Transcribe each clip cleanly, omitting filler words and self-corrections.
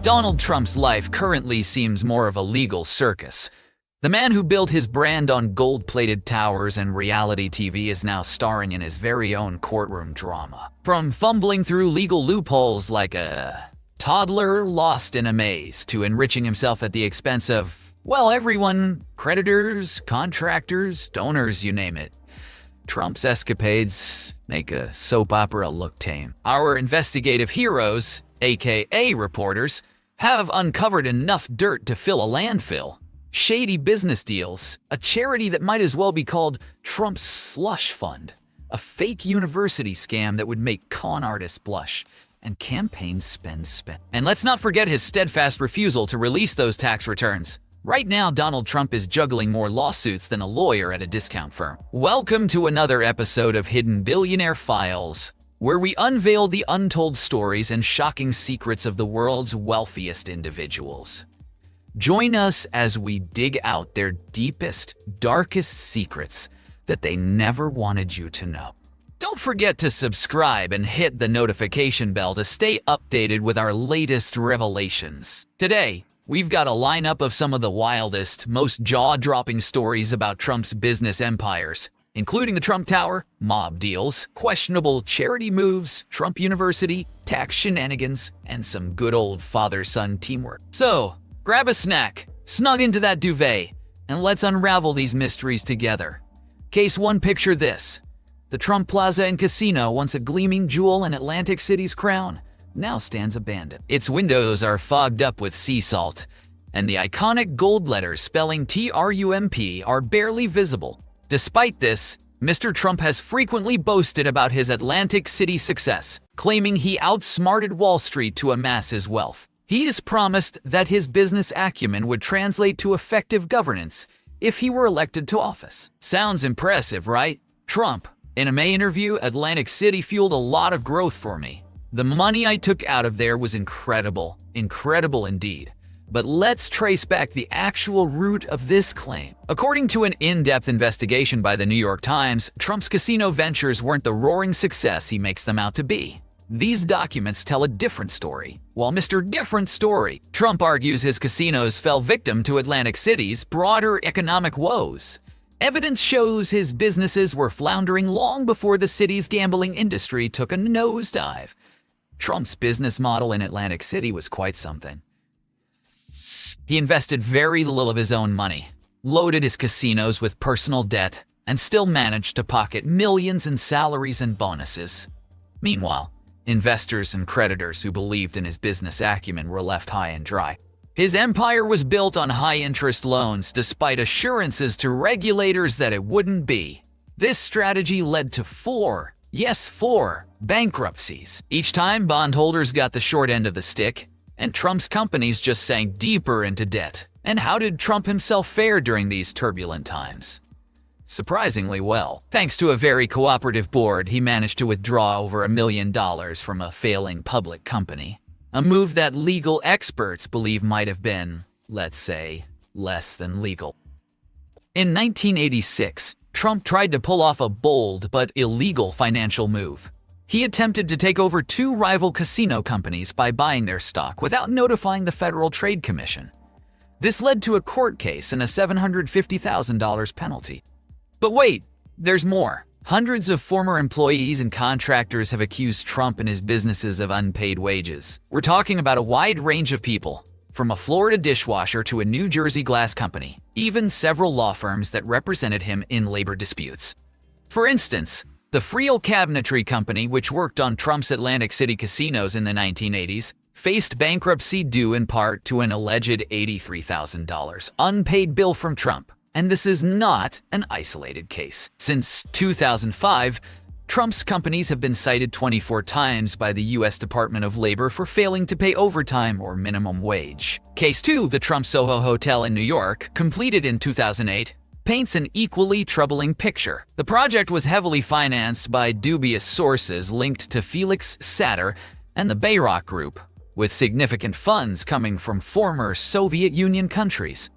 Donald Trump's life currently seems more of a legal circus. The man who built his brand on gold-plated towers and reality TV is now starring in his very own courtroom drama. From fumbling through legal loopholes like a toddler lost in a maze to enriching himself at the expense of, well, everyone, creditors, contractors, donors, you name it. Trump's escapades make a soap opera look tame. Our investigative heroes, aka reporters, have uncovered enough dirt to fill a landfill. Shady business deals, a charity that might as well be called Trump's slush fund, a fake university scam that would make con artists blush, and campaigns spend. And let's not forget his steadfast refusal to release those tax returns. Right now, Donald Trump is juggling more lawsuits than a lawyer at a discount firm. Welcome to another episode of Hidden Billionaire Files, where we unveil the untold stories and shocking secrets of the world's wealthiest individuals. Join us as we dig out their deepest, darkest secrets that they never wanted you to know. Don't forget to subscribe and hit the notification bell to stay updated with our latest revelations. Today, we've got a lineup of some of the wildest, most jaw-dropping stories about Trump's business empires, including the Trump Tower, mob deals, questionable charity moves, Trump University, tax shenanigans, and some good old father-son teamwork. So, grab a snack, snug into that duvet, and let's unravel these mysteries together. Case 1, picture this. The Trump Plaza and Casino, once a gleaming jewel in Atlantic City's crown, now stands abandoned. Its windows are fogged up with sea salt, and the iconic gold letters spelling TRUMP are barely visible. Despite this, Mr. Trump has frequently boasted about his Atlantic City success, claiming he outsmarted Wall Street to amass his wealth. He has promised that his business acumen would translate to effective governance if he were elected to office. Sounds impressive, right? Trump, in a May interview, Atlantic City fueled a lot of growth for me. The money I took out of there was incredible indeed. But let's trace back the actual root of this claim. According to an in-depth investigation by the New York Times, Trump's casino ventures weren't the roaring success he makes them out to be. These documents tell a different story. While Mr. Different Story, Trump argues his casinos fell victim to Atlantic City's broader economic woes. Evidence shows his businesses were floundering long before the city's gambling industry took a nosedive. Trump's business model in Atlantic City was quite something. He invested very little of his own money, loaded his casinos with personal debt, and still managed to pocket millions in salaries and bonuses. Meanwhile, investors and creditors who believed in his business acumen were left high and dry. His empire was built on high-interest loans despite assurances to regulators that it wouldn't be. This strategy led to four bankruptcies. Each time, bondholders got the short end of the stick, and Trump's companies just sank deeper into debt. And how did Trump himself fare during these turbulent times? Surprisingly well. Thanks to a very cooperative board, he managed to withdraw over $1 million from a failing public company. A move that legal experts believe might have been, let's say, less than legal. In 1986, Trump tried to pull off a bold but illegal financial move. He attempted to take over two rival casino companies by buying their stock without notifying the Federal Trade Commission. This led to a court case and a $750,000 penalty. But wait, there's more. Hundreds of former employees and contractors have accused Trump and his businesses of unpaid wages. We're talking about a wide range of people, from a Florida dishwasher to a New Jersey glass company, even several law firms that represented him in labor disputes. For instance, the Friel Cabinetry Company, which worked on Trump's Atlantic City casinos in the 1980s, faced bankruptcy due in part to an alleged $83,000 unpaid bill from Trump. And this is not an isolated case. Since 2005, Trump's companies have been cited 24 times by the U.S. Department of Labor for failing to pay overtime or minimum wage. Case 2, the Trump Soho Hotel in New York, completed in 2008, paints an equally troubling picture. The project was heavily financed by dubious sources linked to Felix Sater and the Bayrock Group, with significant funds coming from former Soviet Union countries.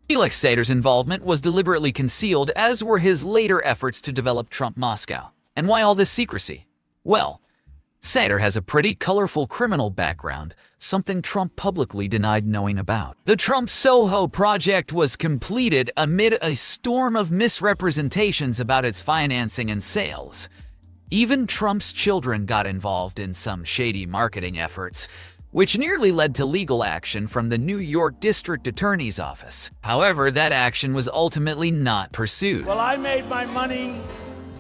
Felix Sater's involvement was deliberately concealed, as were his later efforts to develop Trump Moscow. And why all this secrecy? Well, Sater has a pretty colorful criminal background, something Trump publicly denied knowing about. The Trump Soho project was completed amid a storm of misrepresentations about its financing and sales. Even Trump's children got involved in some shady marketing efforts, which nearly led to legal action from the New York District Attorney's Office. However, that action was ultimately not pursued. Well, I made my money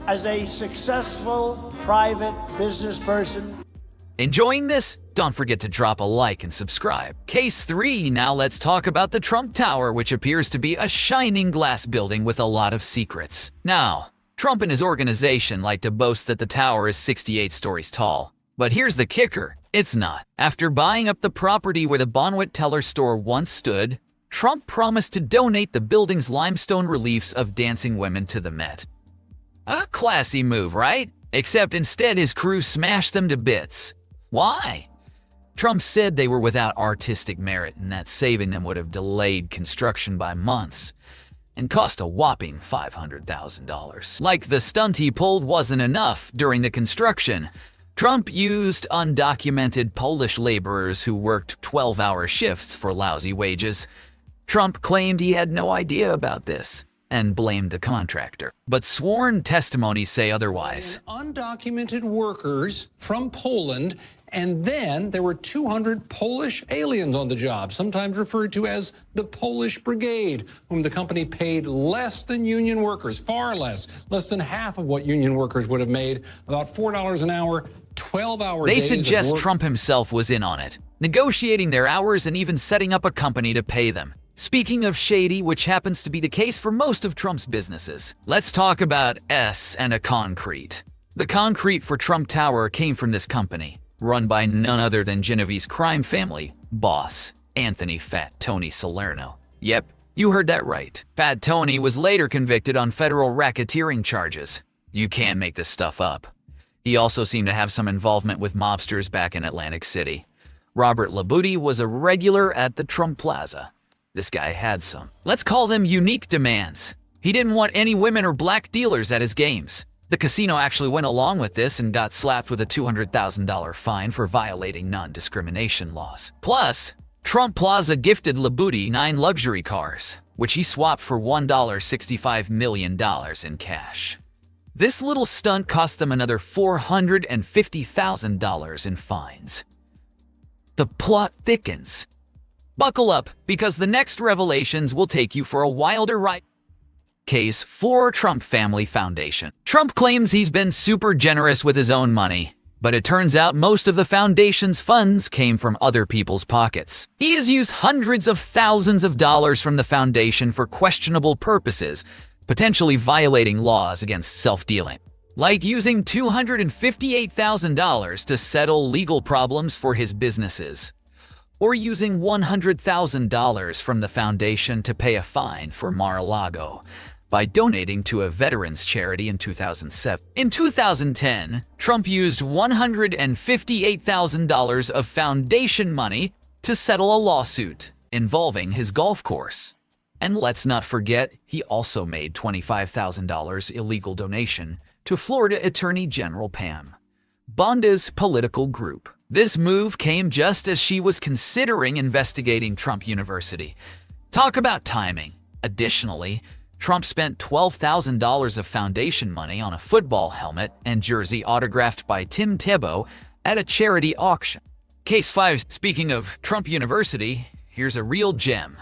as a successful private business person. Enjoying this? Don't forget to drop a like and subscribe. Case 3, now let's talk about the Trump Tower, which appears to be a shining glass building with a lot of secrets. Now, Trump and his organization like to boast that the tower is 68 stories tall. But here's the kicker, it's not. After buying up the property where the Bonwit Teller store once stood, Trump promised to donate the building's limestone reliefs of dancing women to the Met. A classy move, right? Except instead his crew smashed them to bits. Why? Trump said they were without artistic merit and that saving them would have delayed construction by months and cost a whopping $500,000. Like the stunt he pulled wasn't enough during the construction, Trump used undocumented Polish laborers who worked 12-hour shifts for lousy wages. Trump claimed he had no idea about this and blamed the contractor. But sworn testimonies say otherwise. Undocumented workers from Poland, and then there were 200 Polish aliens on the job, sometimes referred to as the Polish Brigade, whom the company paid less than union workers, far less than half of what union workers would have made, about $4 an hour, 12-hour days. They suggest Trump himself was in on it, negotiating their hours and even setting up a company to pay them. Speaking of shady, which happens to be the case for most of Trump's businesses, let's talk about S&A Concrete. The concrete for Trump Tower came from this company, run by none other than Genevieve's crime family boss, Anthony Fat Tony Salerno. Yep, you heard that right. Fat Tony was later convicted on federal racketeering charges. You can't make this stuff up. He also seemed to have some involvement with mobsters back in Atlantic City. Robert Labuti was a regular at the Trump Plaza. This guy had some, let's call them unique demands. He didn't want any women or black dealers at his games. The casino actually went along with this and got slapped with a $200,000 fine for violating non-discrimination laws. Plus, Trump Plaza gifted Labuti 9 luxury cars, which he swapped for $1.65 million in cash. This little stunt cost them another $450,000 in fines. The plot thickens. Buckle up, because the next revelations will take you for a wilder ride. Case 4, Trump Family Foundation. Trump claims he's been super generous with his own money, but it turns out most of the foundation's funds came from other people's pockets. He has used hundreds of thousands of dollars from the foundation for questionable purposes, potentially violating laws against self-dealing. Like using $258,000 to settle legal problems for his businesses, or using $100,000 from the foundation to pay a fine for Mar-a-Lago by donating to a veterans charity in 2007. In 2010, Trump used $158,000 of foundation money to settle a lawsuit involving his golf course. And let's not forget, he also made $25,000 illegal donation to Florida Attorney General Pam Bonda's political group. This move came just as she was considering investigating Trump University. Talk about timing. Additionally, Trump spent $12,000 of foundation money on a football helmet and jersey autographed by Tim Tebow at a charity auction. Case 5, speaking of Trump University, here's a real gem.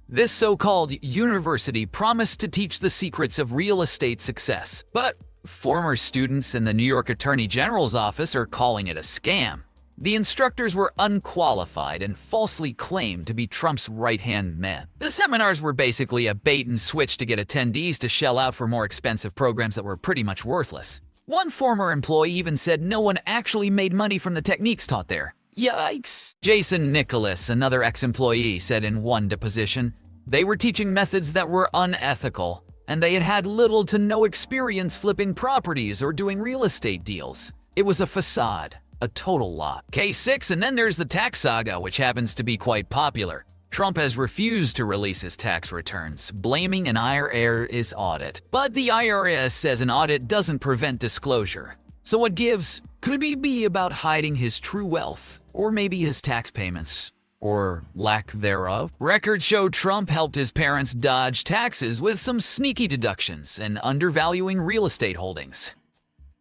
This so-called university promised to teach the secrets of real estate success, but former students in the New York Attorney General's office are calling it a scam. The instructors were unqualified and falsely claimed to be Trump's right-hand men. The seminars were basically a bait and switch to get attendees to shell out for more expensive programs that were pretty much worthless. One former employee even said no one actually made money from the techniques taught there. Yikes! Jason Nicholas, another ex-employee, said in one deposition, they were teaching methods that were unethical, and they had had little to no experience flipping properties or doing real estate deals. It was a facade, a total lot. Case 6, and then there's the tax saga, which happens to be quite popular. Trump has refused to release his tax returns, blaming an IRS audit. But the IRS says an audit doesn't prevent disclosure. So what gives? Could it be about hiding his true wealth, or maybe his tax payments, or lack thereof? Records show Trump helped his parents dodge taxes with some sneaky deductions and undervaluing real estate holdings.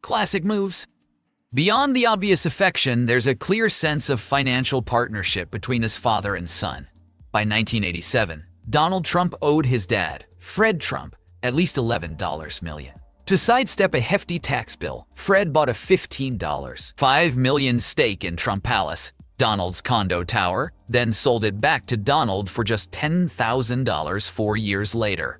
Classic moves. Beyond the obvious affection, there's a clear sense of financial partnership between his father and son. By 1987, Donald Trump owed his dad, Fred Trump, at least $11 million. To sidestep a hefty tax bill, Fred bought a $15.5 million stake in Trump Palace, Donald's condo tower, then sold it back to Donald for just $10,000 4 years later.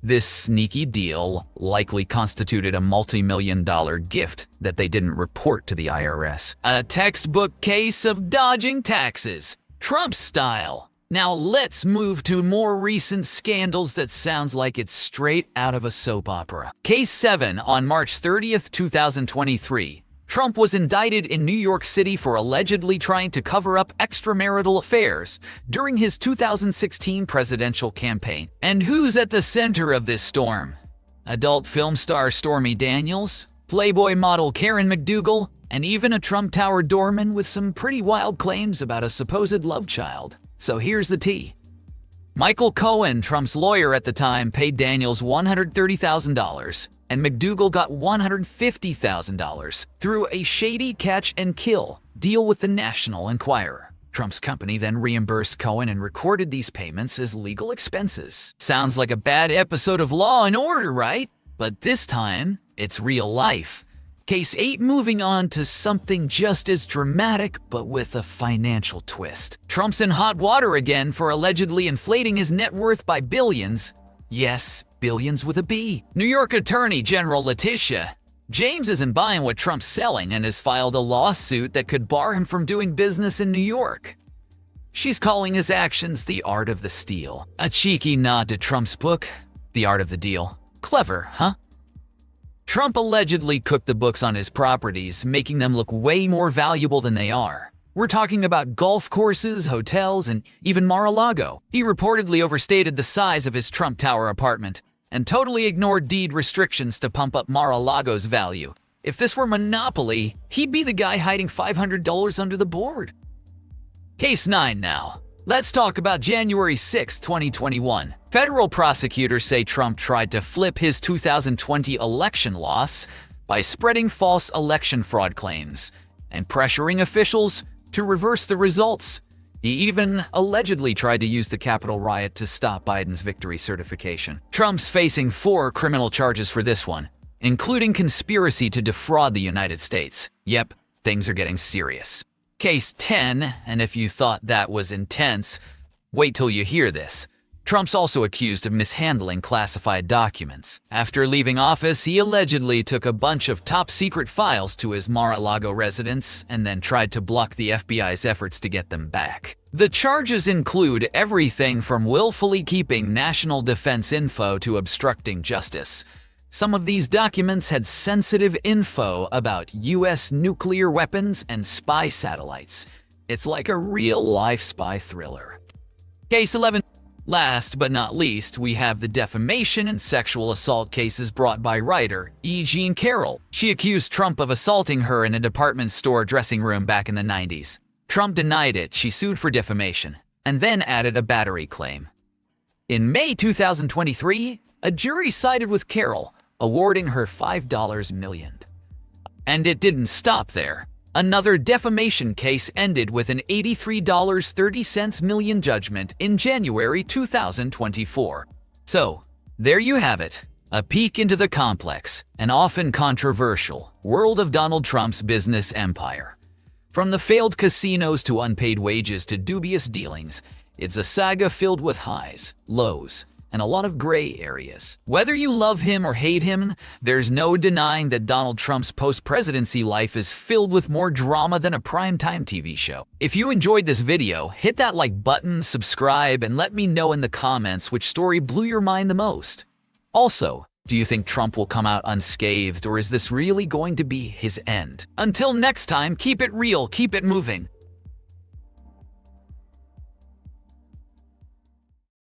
This sneaky deal likely constituted a multi-million-dollar gift that they didn't report to the IRS. A textbook case of dodging taxes, Trump style. Now let's move to more recent scandals that sounds like it's straight out of a soap opera. Case 7 on March 30th, 2023. Trump was indicted in New York City for allegedly trying to cover up extramarital affairs during his 2016 presidential campaign. And who's at the center of this storm? Adult film star Stormy Daniels, Playboy model Karen McDougal, and even a Trump Tower doorman with some pretty wild claims about a supposed love child. So here's the tea. Michael Cohen, Trump's lawyer at the time, paid Daniels $130,000, and McDougal got $150,000 through a shady catch-and-kill deal with the National Enquirer. Trump's company then reimbursed Cohen and recorded these payments as legal expenses. Sounds like a bad episode of Law and Order, right? But this time, it's real life. Case 8, moving on to something just as dramatic, but with a financial twist. Trump's in hot water again for allegedly inflating his net worth by billions. Yes, billions with a B. New York Attorney General Letitia James isn't buying what Trump's selling and has filed a lawsuit that could bar him from doing business in New York. She's calling his actions the art of the steal. A cheeky nod to Trump's book, The Art of the Deal. Clever, huh? Trump allegedly cooked the books on his properties, making them look way more valuable than they are. We're talking about golf courses, hotels, and even Mar-a-Lago. He reportedly overstated the size of his Trump Tower apartment and totally ignored deed restrictions to pump up Mar-a-Lago's value. If this were Monopoly, he'd be the guy hiding $500 under the board. Case 9 now. Let's talk about January 6, 2021. Federal prosecutors say Trump tried to flip his 2020 election loss by spreading false election fraud claims and pressuring officials to reverse the results. He even allegedly tried to use the Capitol riot to stop Biden's victory certification. Trump's facing 4 criminal charges for this one, including conspiracy to defraud the United States. Yep, things are getting serious. Case 10, and if you thought that was intense, wait till you hear this. Trump's also accused of mishandling classified documents. After leaving office, he allegedly took a bunch of top-secret files to his Mar-a-Lago residence and then tried to block the FBI's efforts to get them back. The charges include everything from willfully keeping national defense info to obstructing justice. Some of these documents had sensitive info about U.S. nuclear weapons and spy satellites. It's like a real-life spy thriller. Case 11. Last but not least, we have the defamation and sexual assault cases brought by writer E. Jean Carroll. She accused Trump of assaulting her in a department store dressing room back in the 90s. Trump denied it. She sued for defamation and then added a battery claim. In May 2023, a jury sided with Carroll, awarding her $5 million. And it didn't stop there. Another defamation case ended with an $83.30 million judgment in January 2024. So, there you have it. A peek into the complex, and often controversial, world of Donald Trump's business empire. From the failed casinos to unpaid wages to dubious dealings, it's a saga filled with highs, lows, and a lot of gray areas. Whether you love him or hate him, there's no denying that Donald Trump's post-presidency life is filled with more drama than a primetime TV show. If you enjoyed this video, hit that like button, subscribe, and let me know in the comments which story blew your mind the most. Also, do you think Trump will come out unscathed, or is this really going to be his end? Until next time, keep it real, keep it moving.